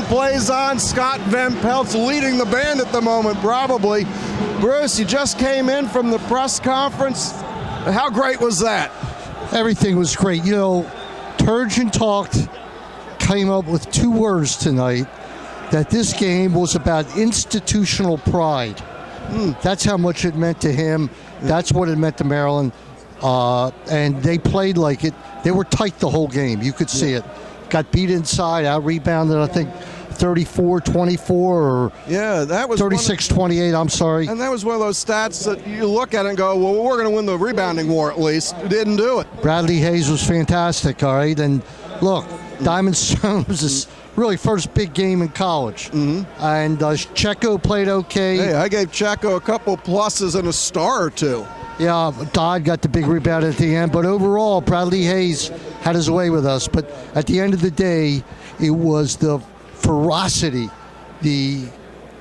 plays on. Scott Van Pelt's leading the band at the moment, probably. Bruce, you just came in from the press conference. How great was that? Everything was great. You know, TerpTalk came up with 2 words tonight, that this game was about institutional pride. That's how much it meant to him. That's what it meant to Maryland. And they played like it. They were tight the whole game. You could see it. Got beat inside, out-rebounded, I think, 34-24 or that was 36-28, I'm sorry. And that was one of those stats that you look at and go, well, we're going to win the rebounding war at least. Didn't do it. Bradley Hayes was fantastic, all right? And look, Diamond Stone was his really first big game in college. And Checo played okay. Hey, I gave Checo a couple pluses and a star or two. Yeah, Dodd got the big rebound at the end. But overall, Bradley Hayes had his way with us. But at the end of the day, it was the ferocity, the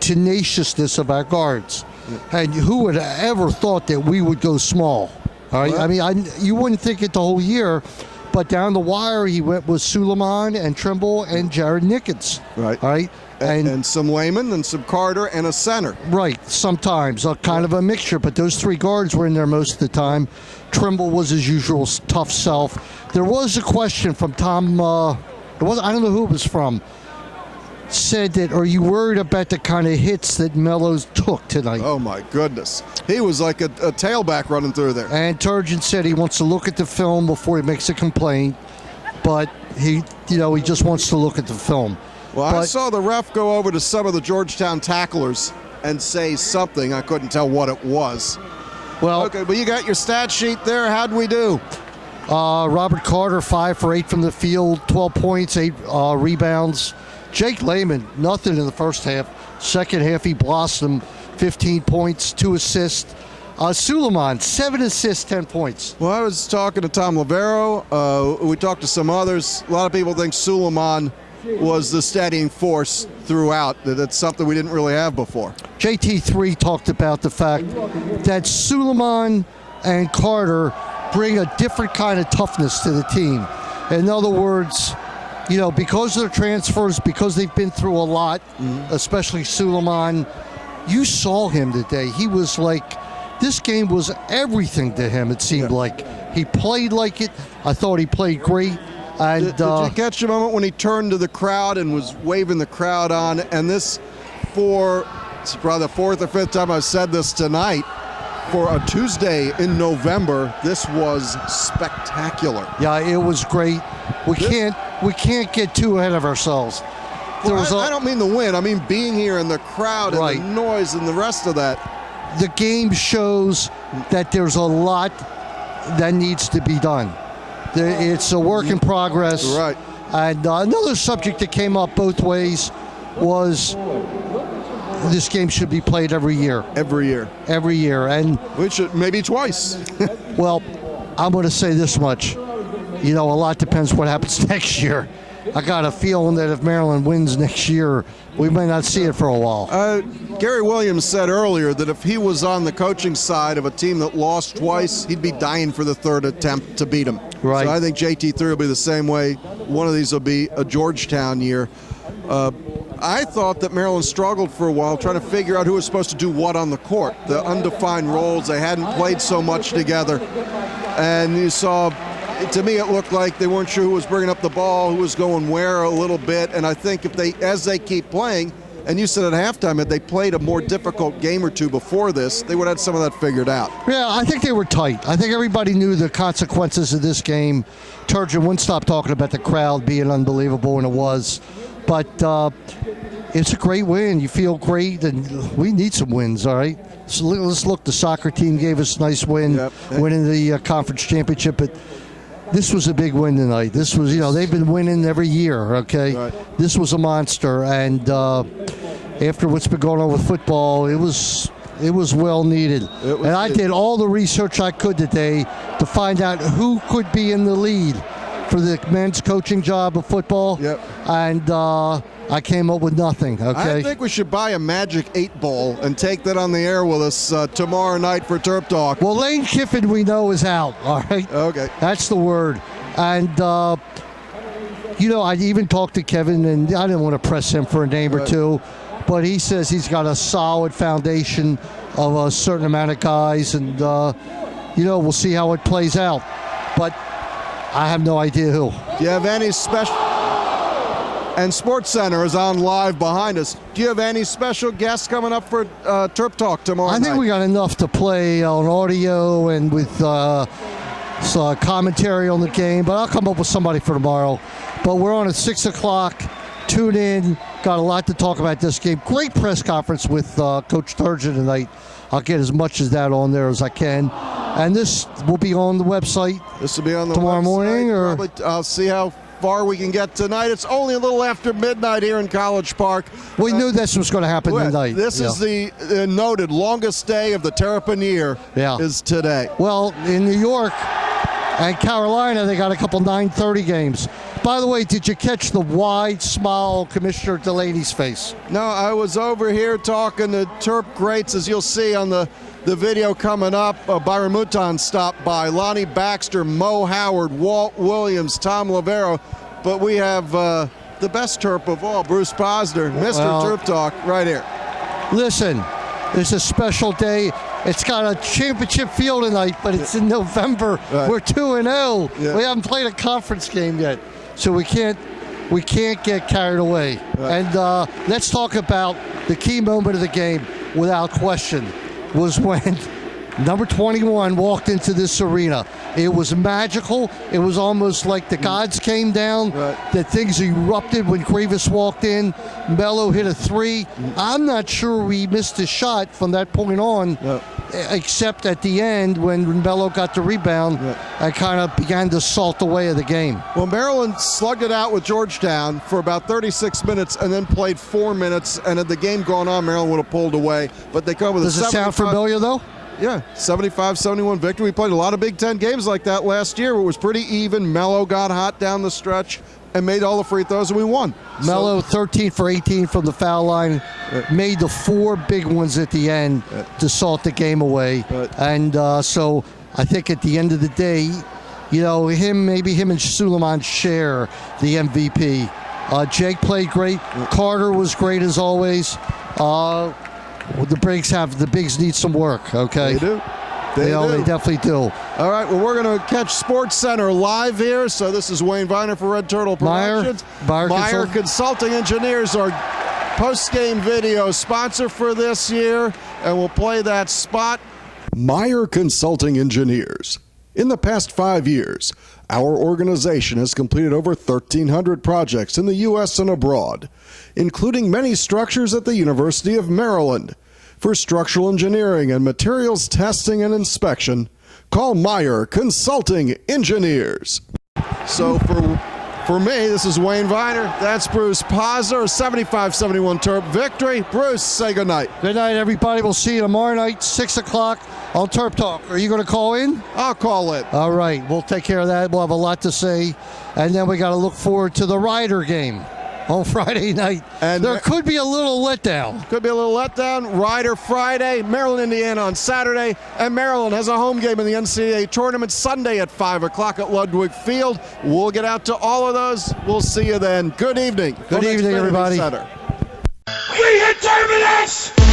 tenaciousness of our guards. And who would have ever thought that we would go small? All right, I mean, you wouldn't think it the whole year, but down the wire he went with Suleiman and Trimble and Jared Nickens. Right. All right. And some Lehman and some Carter and a center. Right, sometimes, kind of a mixture, but those 3 guards were in there most of the time. Trimble was his usual tough self. There was a question from Tom, I don't know who it was from, said that, are you worried about the kind of hits that Mellows took tonight? Oh my goodness. He was like a tailback running through there. And Turgeon said he wants to look at the film before he makes a complaint, but he just wants to look at the film. Well, I saw the ref go over to some of the Georgetown tacklers and say something. I couldn't tell what it was. Well, okay, but you got your stat sheet there. How'd we do? Robert Carter, 5 for 8 from the field, 12 points, 8 rebounds. Jake Lehman, nothing in the first half. Second half, he blossomed, 15 points, 2 assists. Suleiman, 7 assists, 10 points. Well, I was talking to Tom Lavero. We talked to some others. A lot of people think Suleiman was the steadying force throughout. That's something we didn't really have before. JT3 talked about the fact that Suleiman and Carter bring a different kind of toughness to the team. In other words, because of their transfers, because they've been through a lot, especially Suleiman, you saw him today. He was like, this game was everything to him, it seemed like. He played like it. I thought he played great. And, did you catch the moment when he turned to the crowd and was waving the crowd on? And it's probably the 4th or 5th time I've said this tonight. For a Tuesday in November, this was spectacular. Yeah, it was great. We can't get too ahead of ourselves. I don't mean the win. I mean being here and the crowd and the noise and the rest of that. The game shows that there's a lot that needs to be done. It's a work in progress. Right. And another subject that came up both ways was this game should be played every year. Every year. Every year. And we should, maybe twice. Well, I'm going to say this much. A lot depends what happens next year. I got a feeling that if Maryland wins next year, we may not see it for a while. Gary Williams said earlier that if he was on the coaching side of a team that lost twice, he'd be dying for the 3rd attempt to beat him. Right. So I think JT3 will be the same way. One of these will be a Georgetown year. I thought that Maryland struggled for a while trying to figure out who was supposed to do what on the court. The undefined roles, they hadn't played so much together. And you saw, to me, it looked like they weren't sure who was bringing up the ball, who was going where a little bit. And I think as they keep playing, and you said at halftime, if they played a more difficult game or two before this, they would have had some of that figured out. Yeah, I think they were tight. I think everybody knew the consequences of this game. Turgeon wouldn't stop talking about the crowd being unbelievable, and it was. But it's a great win. You feel great, and we need some wins, all right? So let's look. The soccer team gave us a nice win, winning the conference championship. But this was a big win tonight. This was, they've been winning every year, okay? Right. This was a monster, and after what's been going on with football, it was well needed. I did all the research I could today to find out who could be in the lead for the men's coaching job of football. Yep. And I came up with nothing, okay? I think we should buy a Magic 8 Ball and take that on the air with us tomorrow night for Terp Talk. Well, Lane Kiffin we know is out, all right? Okay. That's the word. And I even talked to Kevin, and I didn't want to press him for a name or two, but he says he's got a solid foundation of a certain amount of guys, and we'll see how it plays out. But I have no idea who. Do you have any special? And Sports Center is on live behind us. Do you have any special guests coming up for Terp Talk tomorrow night? I think we got enough to play on audio and with commentary on the game, but I'll come up with somebody for tomorrow. But we're on at 6 o'clock. Tune in. Got a lot to talk about this game. Great press conference with Coach Turgeon tonight. I'll get as much of that on there as I can. And this will be on the website. This will be on the tomorrow website, morning, or probably, I'll see how far we can get tonight. It's only a little after midnight here in College Park. We knew this was going to happen tonight. This is the noted longest day of the Terrapin year is today. Well, in New York and Carolina, they got a couple 9:30 games. By the way, did you catch the wide smile on Commissioner Delaney's face? No, I was over here talking to Terp greats, as you'll see on the video coming up. Byron Mouton stopped by, Lonnie Baxter, Mo Howard, Walt Williams, Tom Lavero. But we have the best Terp of all, Bruce Posner, Mr. Terp Talk, right here. Listen, it's a special day. It's got a championship feel tonight, but it's in November. Right. We're 2-0. Yeah. We haven't played a conference game yet, so we can't get carried away. Right. And let's talk about the key moment of the game, without question, was when number 21 walked into this arena. It was magical. It was almost like the gods came down, that things erupted when Grievous walked in. Melo hit a three. I'm not sure we missed a shot from that point on, except at the end when Melo got the rebound and kind of began to salt the way of the game. Well, Maryland slugged it out with Georgetown for about 36 minutes and then played 4 minutes, and had the game gone on, Maryland would have pulled away. But they come with Does it sound familiar, though? Yeah, 75-71 victory. We played a lot of Big Ten games like that last year. It was pretty even. Melo got hot down the stretch and made all the free throws, and we won. Melo 13 for 18 from the foul line, made the 4 big ones at the end to salt the game away. And so I think at the end of the day, maybe him and Suleiman share the MVP. Jake played great. Carter was great as always. The bigs need some work, okay? They do. They definitely do. All right, well, we're going to catch Sports Center live here. So this is Wayne Viner for Red Turtle Productions. Meyer Consulting Engineers, our post-game video sponsor for this year, and we'll play that spot. Meyer Consulting Engineers. In the past 5 years, our organization has completed over 1,300 projects in the U.S. and abroad, including many structures at the University of Maryland. For structural engineering and materials testing and inspection, call Meyer Consulting Engineers. So for me, this is Wayne Viner. That's Bruce Posner. 75-71 Terp victory. Bruce, say goodnight. Good night, everybody. We'll see you tomorrow night, 6 o'clock on Terp Talk. Are you going to call in? I'll call in. All right. We'll take care of that. We'll have a lot to say. And then we got to look forward to the Rider game on Friday night. And there could be a little letdown. Rider Friday, Maryland, Indiana on Saturday, and Maryland has a home game in the NCAA tournament Sunday at 5 o'clock at Ludwig Field. We'll get out to all of those. We'll see you then. Good evening. Good evening, everybody. We hit Terminus!